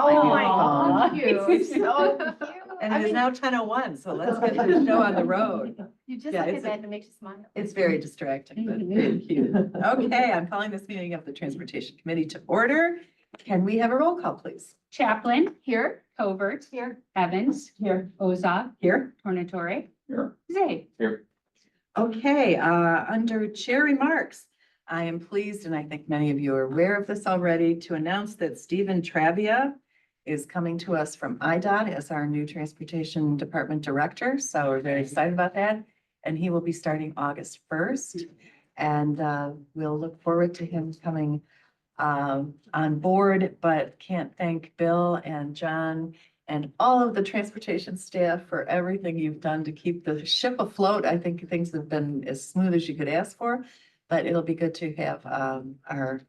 Oh my God. Thank you. So cute. And I it is mean, now 10:01, so let's get the show on the road. you just Yeah, look it's at that and it makes you smile. It's very distracting, but very cute. Okay, I'm calling this meeting of the Transportation Committee to order. Can we have a roll call, please? Chaplin. Here. Covert. Here. Evans. Here. Ozak. Here. Tornatore. Here. Zay. Here. Okay, under chair remarks, I am pleased, and I think many of you are aware of this already, to announce that Stephen Travia is coming to us from IDOT as our new Transportation Department Director. So we're very excited about that. And he will be starting August 1st. And we'll look forward to him coming on board, but can't thank Bill and John and all of the transportation staff for everything you've done to keep the ship afloat. I think things have been as smooth as you could ask for, but it'll be good to have our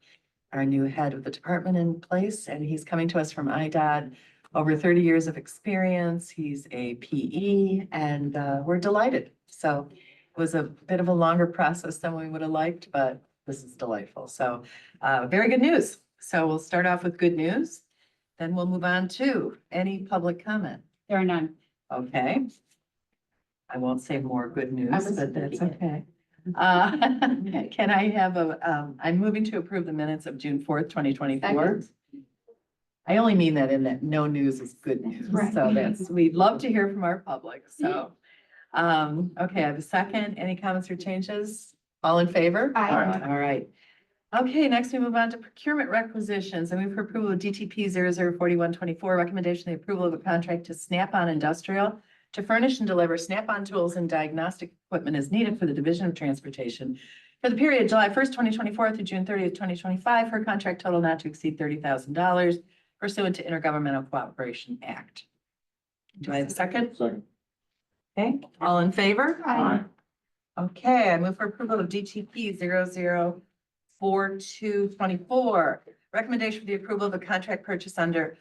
new head of the department in place, and he's coming to us from IDOT, over 30 years of experience. He's a PE, and we're delighted. So it was a bit of a longer process than we would have liked, but this is delightful. So very good news. So we'll start off with good news. Then we'll move on to any public comment. There are none. Okay. I won't say more good news, I was but that's thinking it. okay. Can I have I'm moving to approve the minutes of June 4th, 2024. Second. I only mean that in that no news is good news. Right. So we'd love to hear from our public. So, okay, I have a second. Any comments or changes? All in favor? Aye. All right. Okay, next we move on to procurement requisitions. I move for approval of DTP 004124, recommendation the approval of a contract to Snap-on Industrial to furnish and deliver Snap-on tools and diagnostic equipment as needed for the Division of Transportation for the period July 1st, 2024 through June 30th, 2025, for a contract total not to exceed $30,000 pursuant to Intergovernmental Cooperation Act. Do I have a second? Second. Okay, all in favor? Aye. Okay, I move for approval of DTP 004224. Recommendation for the approval of a contract purchase under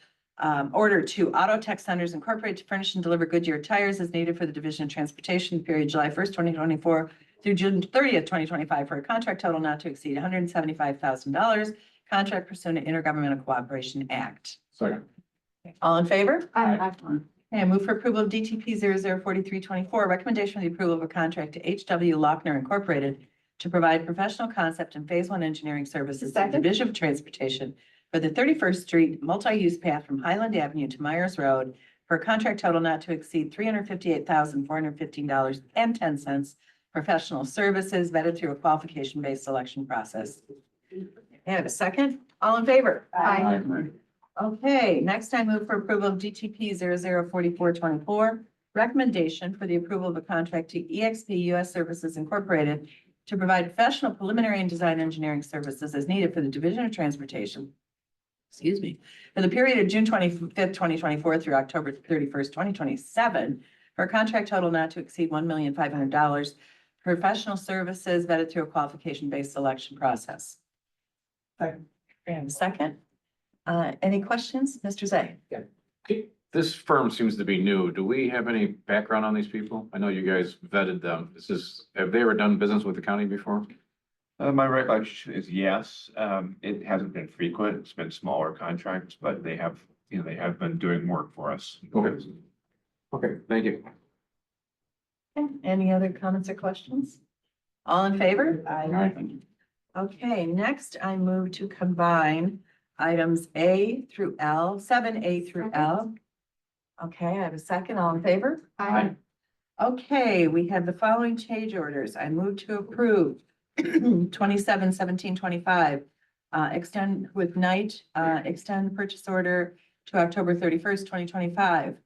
order to Auto Tech Centers Incorporated to furnish and deliver Goodyear tires as needed for the Division of Transportation period July 1st, 2024 through June 30th, 2025 for a contract total not to exceed $175,000. Contract pursuant to Intergovernmental Cooperation Act. Second. All in favor? Aye. Okay, I move for approval of DTP 004324, recommendation for the approval of a contract to HW Lochner Incorporated to provide professional concept and phase one engineering services to the Second. Division of Transportation for the 31st Street multi-use path from Highland Avenue to Myers Road for a contract total not to exceed $358,415.10. Professional services vetted through a qualification-based selection process. I have a second. All in favor? Aye. Okay, next I move for approval of DTP 004424, recommendation for the approval of a contract to EXP US Services Incorporated to provide professional preliminary and design engineering services as needed for the Division of Transportation. Excuse me, for the period of June 25th, 2024 through October 31st, 2027, for a contract total not to exceed $1,500,000. Professional services vetted through a qualification-based selection process. Second. We have a second. Any questions, Mr. Zay? This firm seems to be new. Do we have any background on these people? I know you guys vetted them. Have they ever done business with the county before? My recollection is yes. It hasn't been frequent. It's been smaller contracts, but they have been doing work for us. Okay. Okay, thank you. Any other comments or questions? All in favor? Aye. Okay, next I move to combine items A through L, 7A through L. Okay, I have a second. All in favor? Aye. Okay, we have the following change orders. I move to approve 27-17-25. Extend with Knight, extend purchase order to October 31st, 2025.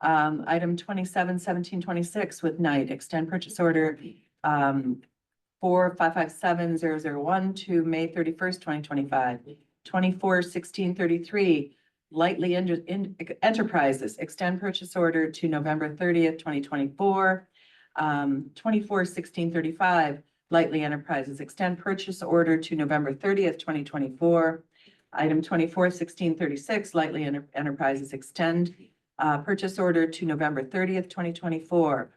Item 27-17-26 with Knight, extend purchase order 4557001 to May 31st, 2025. 24-16-33 Lightly Enterprises, extend purchase order to November 30th, 2024. 24-16-35 Lightly Enterprises, extend purchase order to November 30th, 2024. Item 24-16-36 Lightly Enterprises, extend purchase order to November 30th, 2024.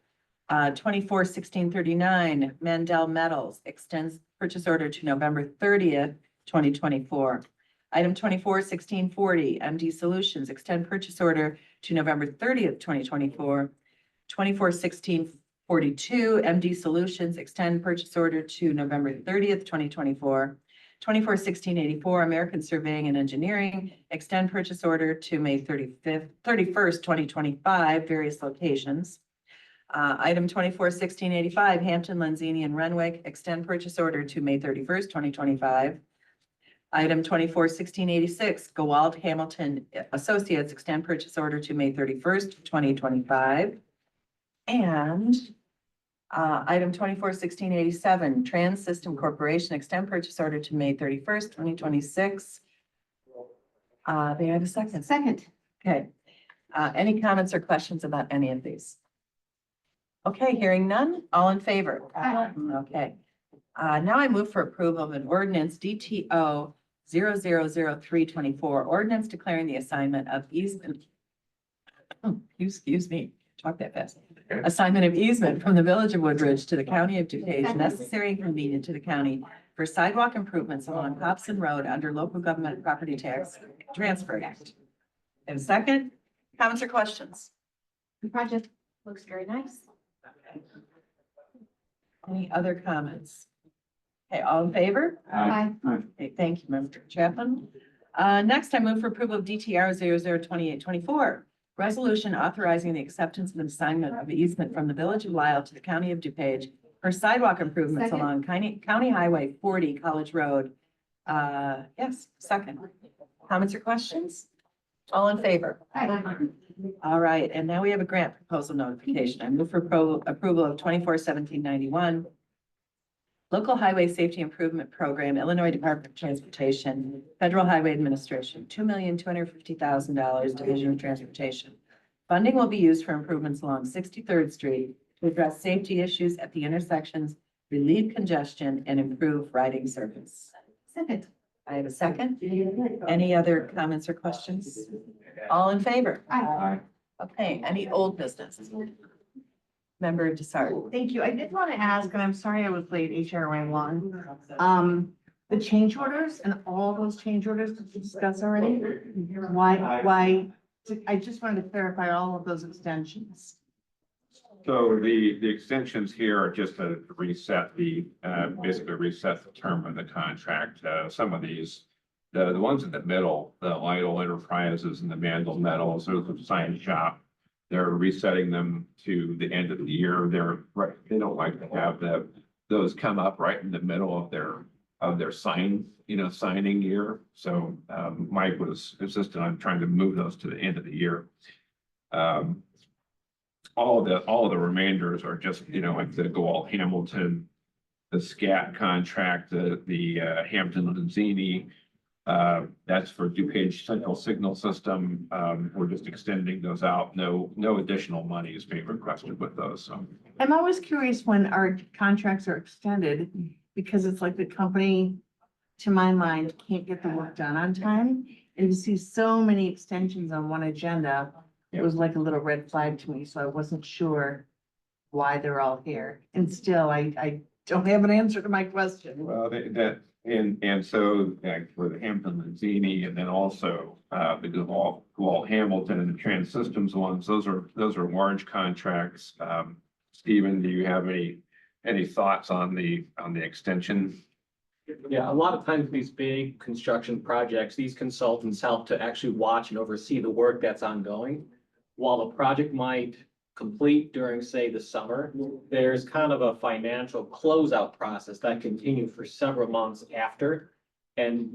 24-16-39 Mandel Metals, extends purchase order to November 30th, 2024. Item 24-1640, MD Solutions, extend purchase order to November 30th, 2024. 24-1642, MD Solutions, extend purchase order to November 30th, 2024. 24-1684, American Surveying and Engineering, extend purchase order to May 31st, 2025, various locations. Item 24-1685, Hampton, Lenzini, and Renwick, extend purchase order to May 31st, 2025. Item 24-1686, Gowald Hamilton Associates, extend purchase order to May 31st, 2025. And item 24-1687, Trans System Corporation, extend purchase order to May 31st, 2026. May I have a second? Second. Okay. Any comments or questions about any of these? Okay, hearing none, all in favor? Aye. Okay. Now I move for approval of an ordinance DTO 000324, ordinance declaring the assignment of easement. Excuse me, talk that fast. Assignment of easement from the Village of Woodridge to the County of DuPage, necessary and convenient to the county for sidewalk improvements along Hobson Road under local government property tax transfer act. And second, comments or questions? The project looks very nice. Any other comments? Okay, all in favor? Aye. Okay, thank you, Member Chapman. Next, I move for approval of DTR 002824, resolution authorizing the acceptance of an assignment of easement from the Village of Lisle to the County of DuPage for sidewalk improvements Second. along County Highway 40 College Road. Yes, second. Comments or questions? All in favor? Aye. All right, and now we have a grant proposal notification. I move for approval of 24-1791. Local Highway Safety Improvement Program, Illinois Department of Transportation, Federal Highway Administration, $2,250,000, Division of Transportation. Funding will be used for improvements along 63rd Street to address safety issues at the intersections, relieve congestion, and improve riding service. Second. I have a second. Any other comments or questions? All in favor? Aye. Okay, any old business? Member Desart. Thank you. I did want to ask, and I'm sorry I was late, HR ran long. The change orders and all those change orders to discuss already? Why, I just wanted to clarify all of those extensions. So the extensions here are just to reset basically reset the term of the contract. Some of these, the ones in the middle, the Lytle Enterprises and the Mandel Metals, or the sign shop, they're resetting them to the end of the year. They don't like to have those come up right in the middle of their signing year. So Mike was insistent on trying to move those to the end of the year. All of the remainders are just, like the Gowald Hamilton, the SCAT contract, the Hampton Lenzini. That's for DuPage Central Signal System. We're just extending those out. No additional money is being requested with those, so. I'm always curious when our contracts are extended, because it's like the company, to my mind, can't get the work done on time. And to see so many extensions on one agenda, it was like a little red flag to me, so I wasn't sure why they're all here. And still, I don't have an answer to my question. Well, and so like for the Hampton Lenzini, and then also the Gowald Hamilton and the Trans Systems ones, those are large contracts. Stephen, do you have any thoughts on the extension? Yeah, a lot of times these big construction projects, these consultants help to actually watch and oversee the work that's ongoing. While the project might complete during, say, the summer, there's kind of a financial closeout process that continues for several months after. And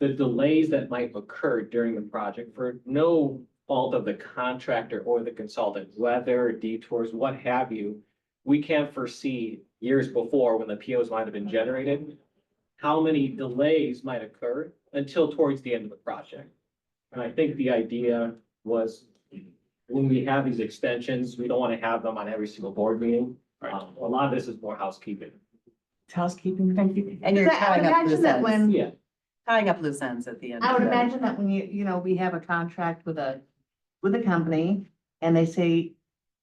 the delays that might occur during the project for no fault of the contractor or the consultant, weather, detours, what have you, we can't foresee years before when the POs might have been generated, how many delays might occur until towards the end of the project. And I think the idea was when we have these extensions, we don't want to have them on every single board meeting. Right. A lot of this is more housekeeping. It's housekeeping, thank you. And you're Because I tying up imagine loose that ends. when- Yeah, Tying up loose ends at the end. I would of the day. imagine that when we have a contract with a company and they say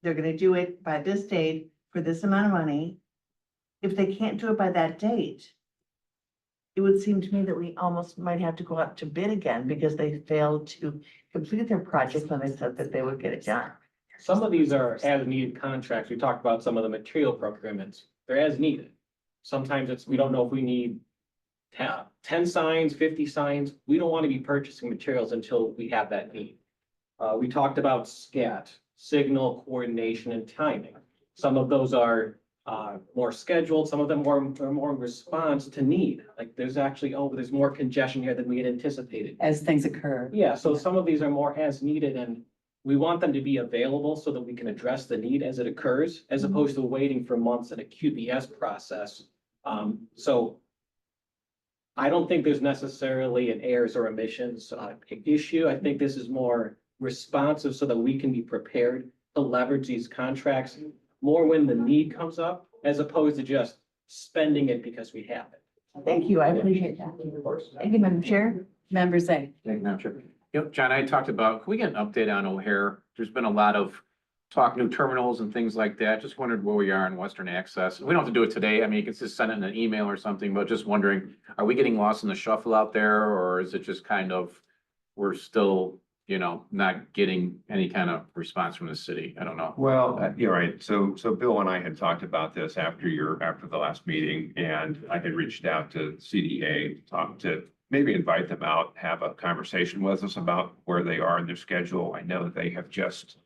they're gonna do it by this date for this amount of money. If they can't do it by that date, it would seem to me that we almost might have to go out to bid again because they failed to complete their project when they said that they would get it done. Some of these are as needed contracts. We talked about some of the material procurements. They're as needed. Sometimes it's, we don't know if we need 10 signs, 50 signs. We don't want to be purchasing materials until we have that need. We talked about SCAT, signal coordination and timing. Some of those are more scheduled, some of them are more in response to need. Like there's actually, oh, there's more congestion here than we had anticipated. As things occur. Yeah, so some of these are more as needed and we want them to be available so that we can address the need as it occurs, as opposed to waiting for months in a QBS process. So I don't think there's necessarily an errors or omissions issue. I think this is more responsive so that we can be prepared to leverage these contracts more when the need comes up, as opposed to just spending it because we have it. Thank you, I appreciate that. Thank you, Madam Chair. Members A. Thank you, Madam Chair. Yep, John, I talked about, can we get an update on O'Hare? There's been a lot of talk, new terminals and things like that. Just wondered where we are in Western Access. We don't have to do it today. I mean, you can just send it in an email or something, but just wondering, are we getting lost in the shuffle out there? Or is it just kind of, we're still, not getting any kind of response from the city? I don't know. Well, you're right. So Bill and I had talked about this after the last meeting, and I had reached out to CDA to talk to, maybe invite them out, have a conversation with us about where they are in their schedule. I know that they have just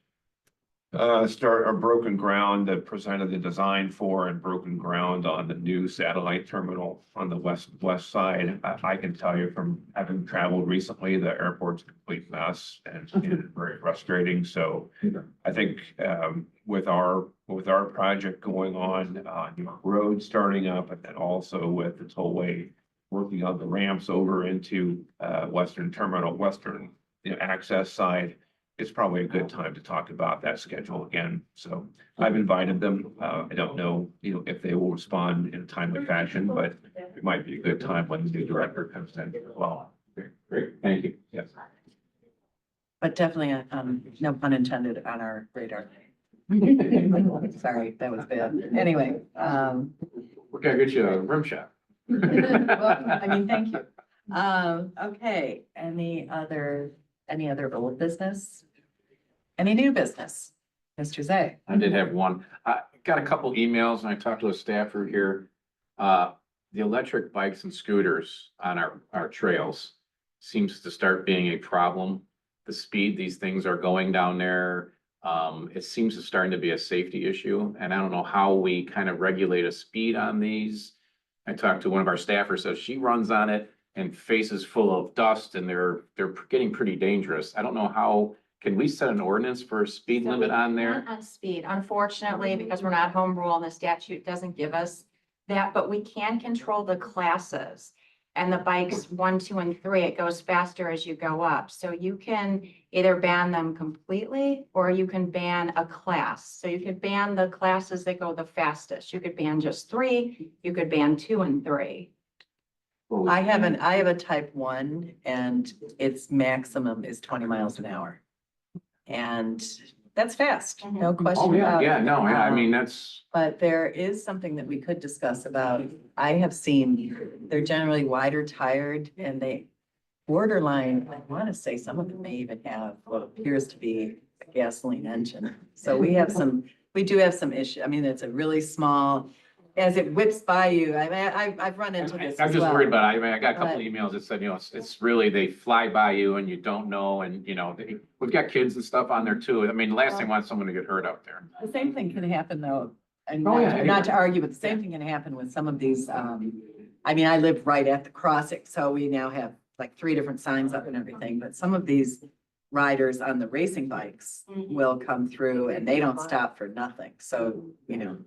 broken ground, that presented the design for and broken ground on the new satellite terminal on the west side. I can tell you from having traveled recently, the airport's a complete mess and very frustrating. So I think with our project going on, road starting up, and then also with the tollway working on the ramps over into Western access side, it's probably a good time to talk about that schedule again. So I've invited them. I don't know, if they will respond in a timely fashion, but it might be a good time when the new director comes in as well. Great, thank you. Yes. But definitely, no pun intended, on our radar. Sorry, that was bad. Anyway, We're gonna get you a rim shot. well, thank you. Okay, any other old business? Any new business? Mr. Zay? I did have one. I got a couple emails and I talked to a staffer here. The electric bikes and scooters on our trails seems to start being a problem. The speed these things are going down there, it seems to starting to be a safety issue. And I don't know how we kind of regulate a speed on these. I talked to one of our staffers, says she runs on it and faces full of dust and they're getting pretty dangerous. I don't know how, can we set an ordinance for a speed So limit we on there? can't On speed, unfortunately, because we're not home rule and the statute doesn't give us that, but we can control the classes. And the bikes 1, 2, and 3, it goes faster as you go up. So you can either ban them completely or you can ban a class. So you could ban the classes that go the fastest. You could ban just 3, you could ban 2 and 3. I have a type 1 and its maximum is 20 miles an hour. And that's fast, no question Oh, yeah, about it. yeah, no, yeah, I mean, that's, But there is something that we could discuss about. I have seen, they're generally wider tired and they borderline, I want to say some of them may even have what appears to be a gasoline engine. So we do have some issue. It's a really small, as it whips by you. I've run into this I'm as just well. worried about it. I got a couple But- of emails that said, it's really, they fly by you and you don't know, and, we've got kids and stuff on there too. The last thing I want is someone to get hurt out there. The same thing can happen though, and Oh, yeah, not to argue, but the same thing can happen with some of these, I live right at the crossing, so we now have like 3 different signs up and everything, but some of these riders on the racing bikes will come through and they don't stop for nothing. So,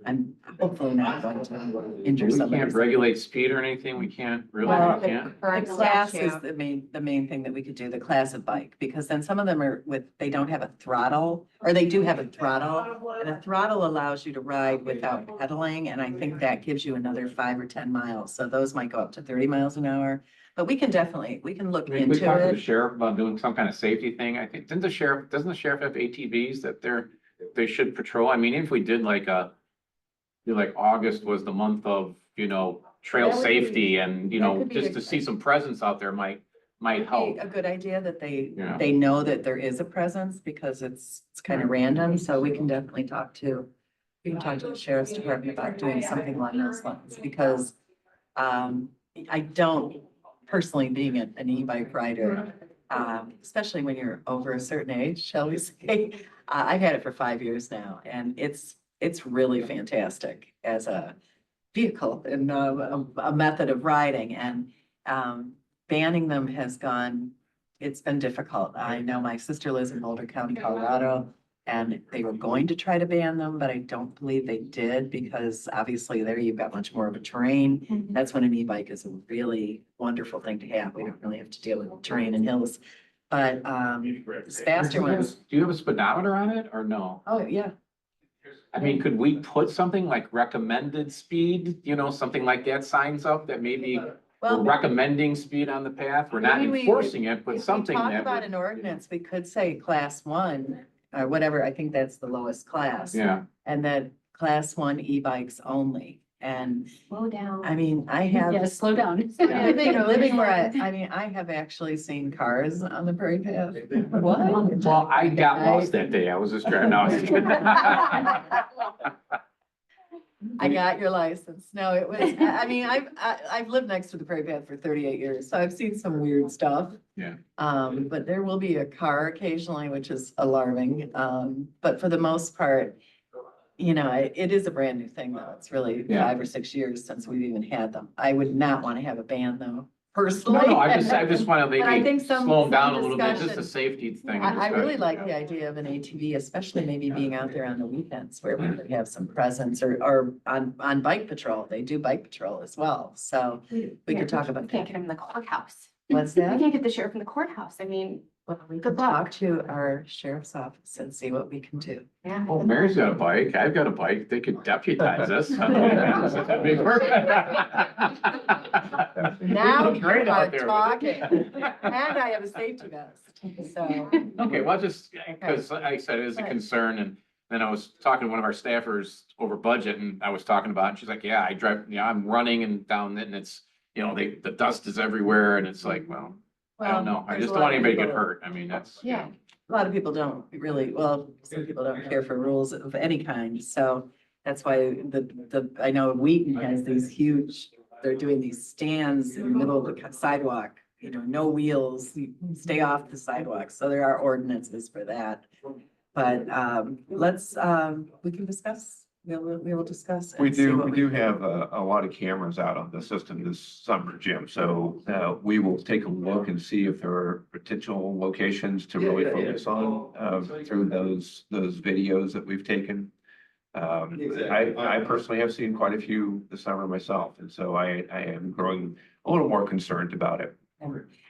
I'm hopefully not going to injure We somebody. can't regulate speed or anything. We can't, really, Well, we can't. The Current class is statute. the main thing that we could do, the class of bike, because then some of them they don't have a throttle, or they do have a throttle. And a throttle allows you to ride without pedaling, and I think that gives you another 5 or 10 miles. So those might go up to 30 miles an hour. But we can look We into talked to the it. sheriff about doing some kind of safety thing. I think, doesn't the sheriff have ATVs that they should patrol? If we did like August was the month of, trail That would be- safety and, you that know, could be just a- to see some presence out there might Would be help. a good idea that Yeah. they know that there is a presence because it's kind of random, so we can definitely talk to the sheriff's department about doing something along those lines, because I don't personally, being an e-bike rider, especially when you're over a certain age, shall we say, I've had it for 5 years now, and it's really fantastic as a vehicle and a method of riding, and banning them it's been difficult. I know my sister lives in Boulder County, Colorado, and they were going to try to ban them, but I don't believe they did, because obviously there you've got much more of a terrain. That's when an e-bike is a really wonderful thing to have. We don't really have to deal with terrain and hills. But this faster ones, Do you have a speedometer on it or no? oh, yeah. I mean, could we put something like recommended speed, you know, something like that, signs up that maybe we're Well, recommending speed on the path? We're not maybe we- enforcing it, but if we something talk that about would, an ordinance, we could say class 1 or whatever. I think that's the lowest class. yeah. And then class 1 e-bikes only. And Slow down. I mean, I have. Yeah, slow down. Living where I mean, I have actually seen cars on the prairie path. What? Well, I got lost that day. I was just driving out. I got your license. No, it was, I mean, I've lived next to the prairie path for 38 years, so I've seen some weird stuff. Yeah. But there will be a car occasionally, which is alarming. But for the most part, you know, it is a brand new thing though. It's really Yeah. 5 or 6 years since we've even had them. I would not want to have a ban though, No, personally. no, I just want to But I maybe think some slow them down a little bit, discussion- just a safety thing. I really discussion, like yeah. the idea of an ATV, especially maybe being out there on the weekends where we could have some presence, or on bike patrol. They do bike patrol as well, so we could talk about Can't that. get him in the courthouse. What's We that? can't get the sheriff in the courthouse. I mean, Well, we Good can talk luck. to our sheriff's office and see what we can do. yeah. Oh, Mary's got a bike. I've got a bike. They could deputize us. That'd be perfect. Now We look you great out are there with it. talking, and I have a safety vest, so. Okay, well, just, because like I said, it is a Right. concern, and then I was talking to one of our staffers over budget, and I was talking about, it, and she's like, yeah, I'm running and down it, and it's, you know, the dust is everywhere, and it's like, well, I don't know, I there's just a don't lot want of anybody to get people- hurt, I mean, that's. Yeah, a lot of people don't really, well, some people don't care for rules of any kind, so that's why I know Wheaton has these huge, they're doing these stands in the middle of the sidewalk, you know, no wheels, you stay off the sidewalk, so there are ordinances for that. But, we can discuss, we will discuss. We and see do, what we do have a lot of cameras out on the system this summer, Jim, so we will take a look and see if there are potential locations to really focus on through those videos that we've taken. I personally have seen quite a few this summer myself, and so I am growing a little more concerned about it.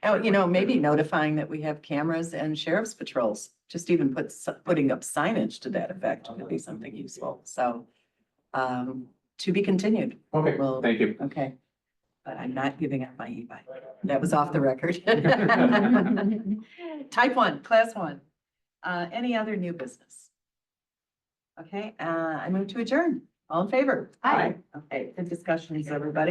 Oh, you know, maybe notifying that we have cameras and sheriff's patrols, just even putting up signage to that effect would be something useful, so. To be continued. Okay, Well, thank you. Okay, but I'm not giving up my e-bike. That was off the record. Type 1, class 1. Any other new business? Okay, I move to adjourn. All in favor? Aye. Okay, good discussions, everybody.